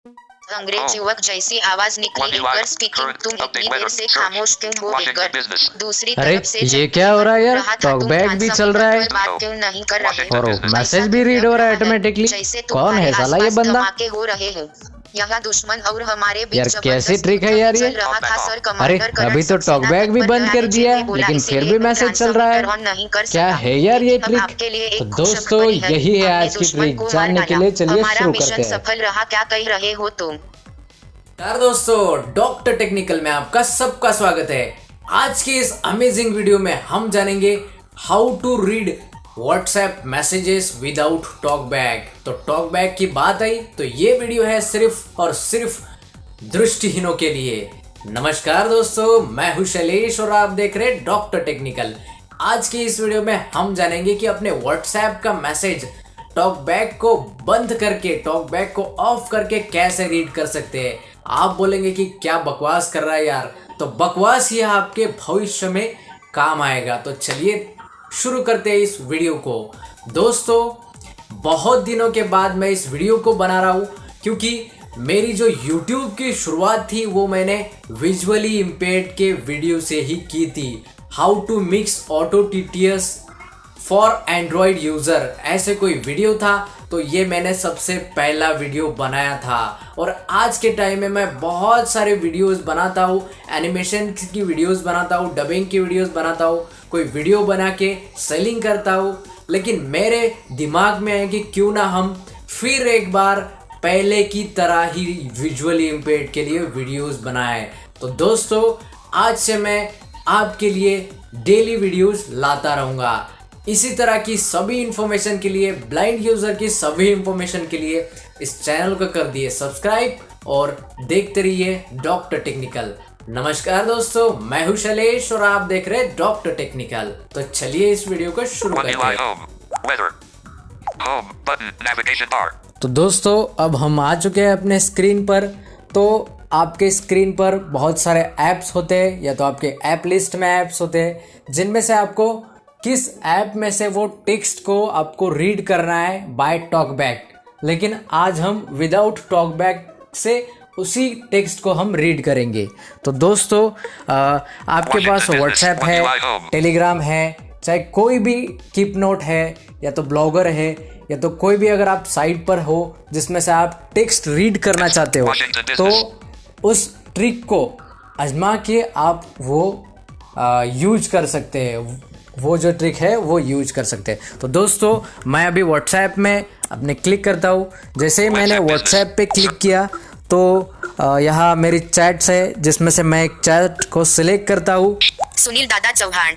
अंग्रेज युवक जैसी आवाज निकली एगर स्पीकिंग। तुम इतनी देर से खामोश क्यों हो एगर? दूसरी अरे तरफ से ये क्या हो रहा है यार, रहा था, टॉक तुम बैक भी चल रहा है बात क्यों नहीं कर रहे? और मैसेज भी रीड हो रहा है ऑटोमेटिकली। जैसे कौन है साला ये आसपास बंदा? धमाके हो रहे हैं। यहाँ दुश्मन और हमारे बीच यार कैसी जबरदस्त ट्रिक है युद्ध यार ये? चल रहा था सर। अरे कमांडर करण अभी तो टॉक सक्सेना बैक भी तत्पर बंद कर रहा दिया ने बोला, लेकिन फिर इसीलिए भी मैं मैसेज चल रहा है। ट्रांसमीटर ऑन नहीं कर क्या सका। है यार ये लेकिन अब ट्रिक? आपके लिए तो एक दोस्तों खुशखबरी है, यही है हमने आज की दुश्मन ट्रिक, को मार जानने के डाला। लिए चलिए हमारा शुरू मिशन करते हैं। सफल रहा। क्या कह रहे हो तुम? यार दोस्तों, डॉक्टर टेक्निकल में आपका सबका स्वागत है। आज की इस अमेजिंग वीडियो में हम जानेंगे how to read WhatsApp messages without TalkBack. तो टॉकबैक की बात आई तो ये वीडियो है सिर्फ और सिर्फ दृष्टिहीनों के लिए। नमस्कार दोस्तों, मैं हूं शैलेश और आप देख रहे हैं डॉक्टर टेक्निकल। आज की इस वीडियो में हम जानेंगे कि अपने व्हाट्सएप का मैसेज टॉकबैक को बंद करके, टॉकबैक को ऑफ करके कैसे रीड कर सकते हैं। आप बोलेंगे कि क्या बकवास कर रहा है यार, तो बकवास ही आपके भविष्य में काम आएगा। तो चलिए शुरू करते हैं इस वीडियो को। दोस्तों बहुत दिनों के बाद मैं इस वीडियो को बना रहा हूँ, क्योंकि मेरी जो YouTube की शुरुआत थी वो मैंने विजुअली इम्पेयर्ड के वीडियो से ही की थी। How to mix auto TTS for Android user, ऐसे कोई वीडियो था, तो ये मैंने सबसे पहला वीडियो बनाया था। और आज के टाइम में मैं बहुत सारे वीडियोस बनाता हूँ, एनिमेशन की वीडियोस बनाता हूँ, डबिंग की वीडियोस बनाता हूँ, कोई वीडियो बना के सेलिंग करता हूँ। लेकिन मेरे दिमाग में है कि क्यों ना हम फिर एक बार पहले की तरह ही विजुअली इम्पेयर्ड के लिए वीडियोस बनाएं। तो दोस्तों आज से मैं आपके लिए डेली वीडियोस लाता रहूँगा। इसी तरह की सभी इंफॉर्मेशन के लिए, ब्लाइंड यूजर की सभी इंफॉर्मेशन के लिए इस चैनल को कर दिए सब्सक्राइब और देखते रहिए डॉक्टर टेक्निकल। नमस्कार दोस्तों, मैं हूं शैलेश और आप देख रहे हैं डॉक्टर टेक्निकल। तो चलिए इस वीडियो को शुरू करते हैं। तो दोस्तों अब हम आ चुके हैं अपने स्क्रीन पर। तो आपके स्क्रीन पर बहुत सारे ऐप्स होते हैं, या तो आपके ऐप लिस्ट में ऐप्स होते हैं, जिनमें से आपको किस ऐप में से वो टेक्स्ट को आपको रीड करना है बाय टॉकबैक। लेकिन आज हम विदाउट टॉकबैक से उसी टेक्स्ट को हम रीड करेंगे। तो दोस्तों आपके पास व्हाट्सएप है, टेलीग्राम है, चाहे कोई भी कीप नोट है, या तो ब्लॉगर है, या तो कोई भी अगर आप साइट पर हो जिसमें से आप टेक्स्ट रीड करना चाहते हो, तो उस ट्रिक को आजमा के आप वो यूज कर सकते हैं। वो जो ट्रिक है वो यूज कर सकते हैं। तो दोस्तों मैं अभी व्हाट्सएप में अपने क्लिक करता हूँ। जैसे ही मैंने व्हाट्सएप पे क्लिक किया तो यहाँ मेरी चैट्स है, जिसमें से मैं एक चैट को सिलेक्ट करता हूँ। सुनील दादा चौहान।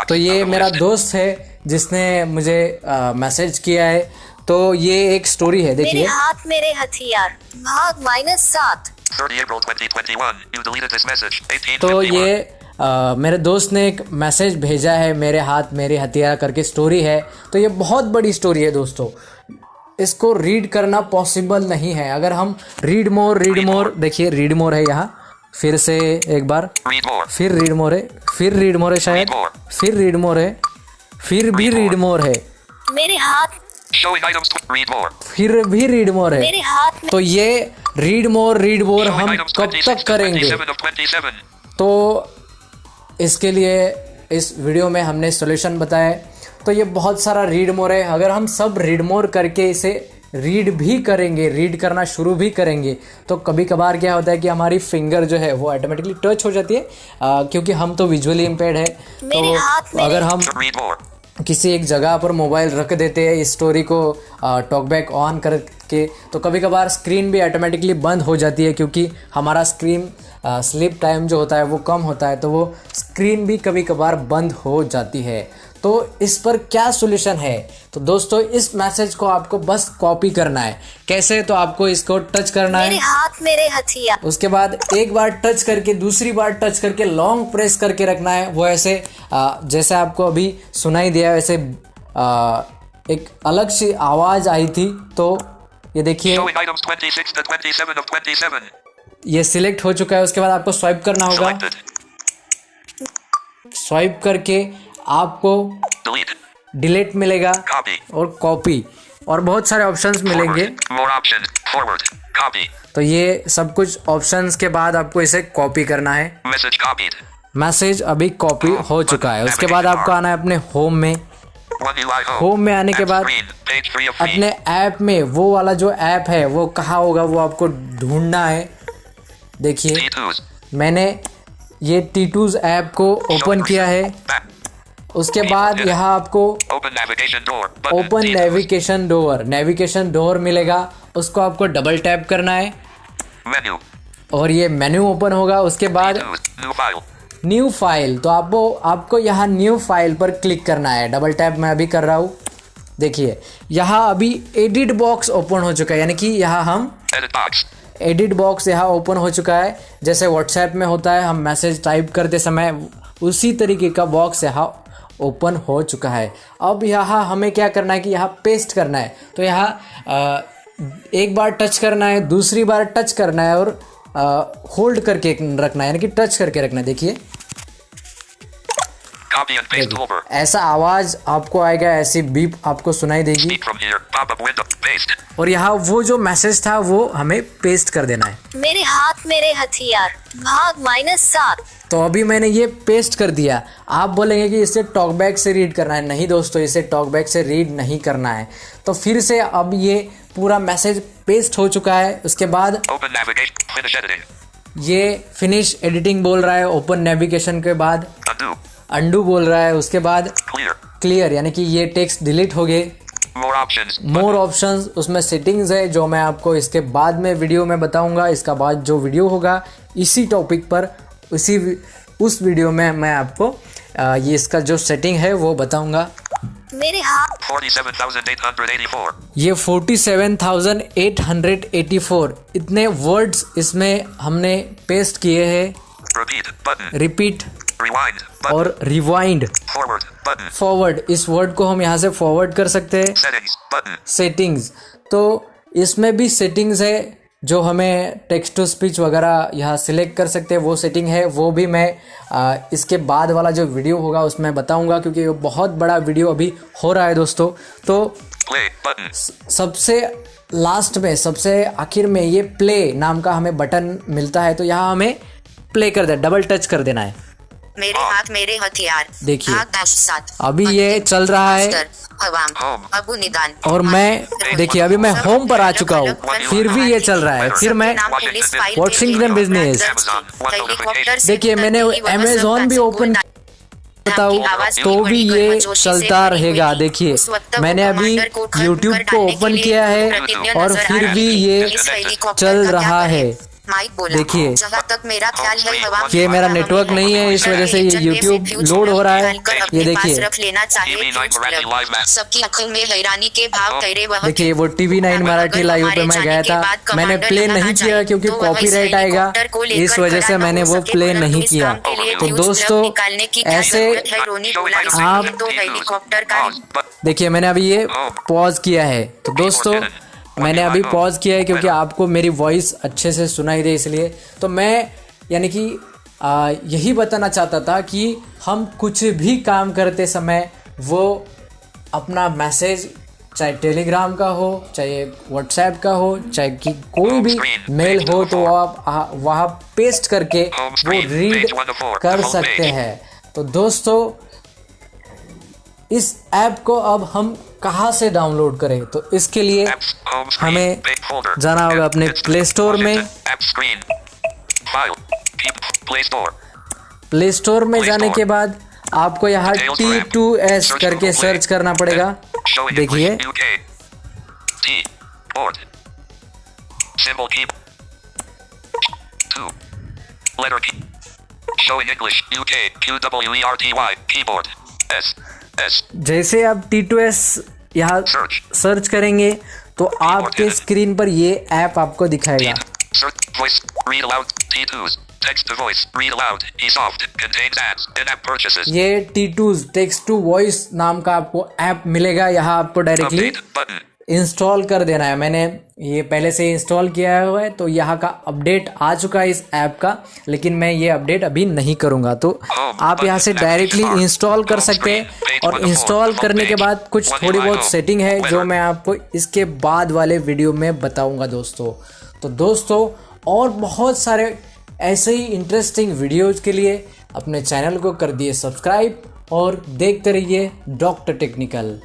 तो ये मेरा दोस्त है जिसने मुझे मैसेज किया है। तो ये एक स्टोरी है, देखिए। मेरे हाथ मेरे हथियार, भाग -7। तो ये मेरे दोस्त ने एक मैसेज भेजा है, मेरे हाथ मेरे हथियार करके स्टोरी है। तो ये बहुत बड़ी स्टोरी है दोस्तों, इसको रीड करना पॉसिबल नहीं है। अगर हम रीड मोर, देखिए रीड मोर है यहाँ, फिर से एक बार, फिर रीड मोर है, फिर रीड मोर है, शायद फिर रीड मोर है, फिर भी रीड मोर है, मेरे हाथ फिर भी रीड मोर है। मेरे हाथ में। तो ये रीड मोर हम कब तक करेंगे? तो इसके लिए इस वीडियो में हमने सॉल्यूशन बताया है। तो ये बहुत सारा रीड मोर है, अगर हम सब रीड मोर करके इसे रीड भी करेंगे, रीड करना शुरू भी करेंगे, तो कभी कभार क्या होता है कि हमारी फिंगर जो है वो ऑटोमेटिकली टच हो जाती है, क्योंकि हम तो विजुअली इम्पेयर्ड है। तो अगर हम किसी एक जगह पर मोबाइल रख देते हैं इस स्टोरी को टॉकबैक ऑन करके, तो कभी कभार स्क्रीन भी ऑटोमेटिकली बंद हो जाती है, क्योंकि हमारा स्क्रीन स्लीप टाइम जो होता है वो कम होता है, तो वो स्क्रीन भी कभी कभार बंद हो जाती है। तो इस पर क्या सॉल्यूशन है? तो दोस्तों इस मैसेज को आपको बस कॉपी करना है। कैसे? तो आपको इसको टच करना है, मेरे हाथ मेरे हथियार। उसके बाद एक बार टच करके, दूसरी बार टच करके लॉन्ग प्रेस करके रखना है। वो ऐसे जैसे आपको अभी सुनाई दिया वैसे एक अलग सी आवाज आई थी। तो ये देखिए ये सिलेक्ट हो चुका है। उसके बाद आपको स्वाइप करना होगा, स्वाइप करके आपको डिलीट मिलेगा और कॉपी। और बहुत सारे ऑप्शंस मिलेंगे। More options. Forward. Copy. तो ये सब कुछ ऑप्शंस के बाद आपको इसे कॉपी करना है। Message copied. मैसेज अभी कॉपी हो चुका है। उसके बाद आपको आना है अपने होम में। One UI home. होम में आने के App बाद screen. Page 3 of 3. अपने ऐप में वो वाला जो ऐप है वो कहाँ होगा वो आपको ढूंढना है। देखिए T2s. मैंने ये T2s ऐप को ओपन किया है। Back. उसके बाद यहाँ आपको Open navigation door. Button. Open T2s. Navigation door मिलेगा। उसको आपको डबल टैप करना है Menu. और ये मेन्यू ओपन होगा। उसके बाद T2s. New file. New file, तो आपको यहाँ न्यू फाइल पर क्लिक करना है। डबल टैप मैं अभी कर रहा हूँ। देखिए यहाँ अभी एडिट बॉक्स ओपन हो चुका है, यानी कि यहाँ हम Edit box. एडिट बॉक्स यहाँ ओपन हो चुका है। जैसे व्हाट्सएप में होता है हम मैसेज टाइप करते समय, उसी तरीके का बॉक्स यहाँ ओपन हो चुका है। अब यहाँ हमें क्या करना है कि यहाँ पेस्ट करना है। तो यहाँ एक बार टच करना है, दूसरी बार टच करना है और होल्ड करके रखना है, यानी कि टच करके रखना है। देखिए Copy and paste over. ऐसा आवाज आपको आएगा, ऐसी बीप आपको सुनाई देगी Speak from here. Pop-up window. Paste. और यहाँ वो जो मैसेज था वो हमें पेस्ट कर देना है। मेरे हाथ मेरे हथियार भाग -7। तो अभी मैंने ये पेस्ट कर दिया। आप बोलेंगे कि इसे टॉकबैक से रीड करना है। नहीं दोस्तों, इसे टॉकबैक से रीड नहीं करना है। तो फिर से अब ये पूरा मैसेज पेस्ट हो चुका है। उसके बाद Open navigation. Finish editing. ये फिनिश एडिटिंग बोल रहा है। ओपन नेविगेशन के बाद Undo. अंडू बोल रहा है। उसके बाद Clear. क्लियर, यानी कि ये टेक्स्ट डिलीट हो गए। More options. मोर ऑप्शंस, उसमें सेटिंग्स है जो मैं आपको इसके बाद में वीडियो में बताऊंगा। इसका बाद जो वीडियो होगा इसी टॉपिक पर, उस वीडियो में मैं आपको ये इसका जो सेटिंग है वो बताऊंगा। मेरे हाथ 47,884. ये 47,884 इतने वर्ड्स इसमें हमने पेस्ट किए हैं। Repeat. Button. Repeat Rewind. Button. और रिवाइंड, Forward. Button. फॉरवर्ड, इस वर्ड को हम यहाँ से फॉरवर्ड कर सकते हैं। Settings. Button. सेटिंग्स, तो इसमें भी सेटिंग्स है जो हमें टेक्स्ट टू स्पीच वगैरह यहाँ सिलेक्ट कर सकते हैं। वो सेटिंग है, वो भी मैं इसके बाद वाला जो वीडियो होगा उसमें बताऊंगा, क्योंकि वो बहुत बड़ा वीडियो अभी हो रहा है दोस्तों। तो Play. Button. सबसे लास्ट में, सबसे आखिर में ये प्ले नाम का हमें बटन मिलता है। तो यहाँ हमें प्ले कर दे, डबल टच कर देना है। मेरे हाथ मेरे हथियार देखिए, भाग -7। अभी ये चल रहा है Home. अबू निदान और मैं देखिए अभी मैं होम पर आ चुका हूँ, फिर भी ये चल रहा है। फिर मैं Washington business। देखिए मैंने अमेज़ॉन भी ओपन बताऊँ तो भी ये चलता रहेगा। देखिए मैंने अभी YouTube को ओपन किया है और फिर भी ये चल रहा है। देखिए जहाँ तक मेरा ख्याल है हवा ये मेरा नेटवर्क नहीं है, इस वजह से ये YouTube लोड हो रहा है। ये देखिए, रख लेना चाहिए। सबकी आंखों में हैरानी के भाव करे वह देखिए वो TV9 मराठी लाइव पे मैं गया था, मैंने प्ले नहीं किया क्योंकि कॉपीराइट आएगा, इस वजह से मैंने वो प्ले नहीं किया। तो दोस्तों ऐसे आप हेलीकॉप्टर का देखिए मैंने अभी ये पॉज किया है। तो दोस्तों मैंने अभी पॉज किया है क्योंकि आपको मेरी वॉइस अच्छे से सुनाई दे, इसलिए। तो मैं यानी कि यही बताना चाहता था कि हम कुछ भी काम करते समय वो अपना मैसेज, चाहे टेलीग्राम का हो, चाहे व्हाट्सएप का हो, चाहे कि कोई भी मेल हो, तो आप वहाँ पेस्ट करके वो रीड कर सकते हैं। तो दोस्तों इस ऐप को अब हम कहाँ से डाउनलोड करें, तो इसके लिए हमें जाना होगा अपने प्ले स्टोर में। प्ले स्टोर में जाने के बाद आपको यहाँ T2S करके सर्च करना पड़ेगा। देखिए जैसे आप T2S यहाँ सर्च करेंगे तो आपके स्क्रीन पर ये ऐप आपको दिखाएगा। ये T2 टेक्स्ट टू वॉइस नाम का आपको ऐप मिलेगा। यहाँ आपको डायरेक्टली इंस्टॉल कर देना है। मैंने ये पहले से इंस्टॉल किया हुआ है, तो यहाँ का अपडेट आ चुका है इस ऐप का, लेकिन मैं ये अपडेट अभी नहीं करूँगा। तो आप यहाँ से डायरेक्टली इंस्टॉल कर सकते हैं, और इंस्टॉल करने के बाद कुछ थोड़ी बहुत सेटिंग है जो मैं आपको इसके बाद वाले वीडियो में बताऊँगा दोस्तों। तो दोस्तों, और बहुत सारे ऐसे ही इंटरेस्टिंग वीडियोज़ के लिए अपने चैनल को कर दिए सब्सक्राइब और देखते रहिए डॉक्टर टेक्निकल।